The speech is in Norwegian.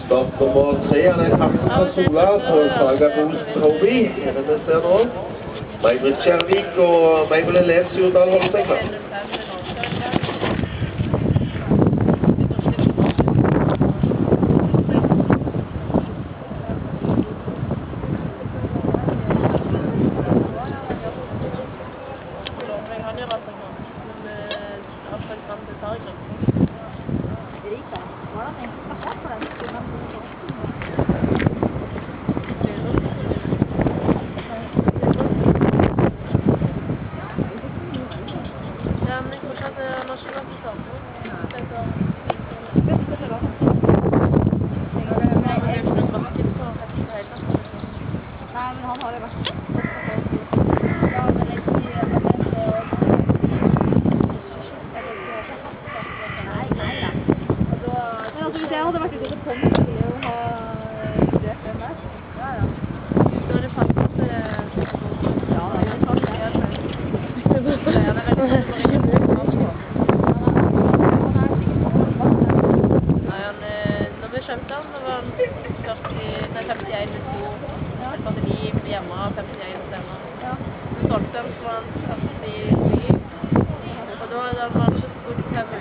Start nummer 3 er den kapten fra Sola på Saga Olsen Hobby. Er det vi ser nå? May-Britt Kjærvik og May-Britt Lenz Jordal holder seg klar. Han har det vært. Hvis jeg hadde vært ute til Pong, så ville jeg jo ha vurdert den der. Ja, ja. Så er det fast at det... Ja, det er fast det. Det er veldig Nei, når vi skjønte han, da var han 51 med 2. 49 hjemme og 51 stemmer. Så solgte han, så var han 49. Og da hadde han ikke skutt 5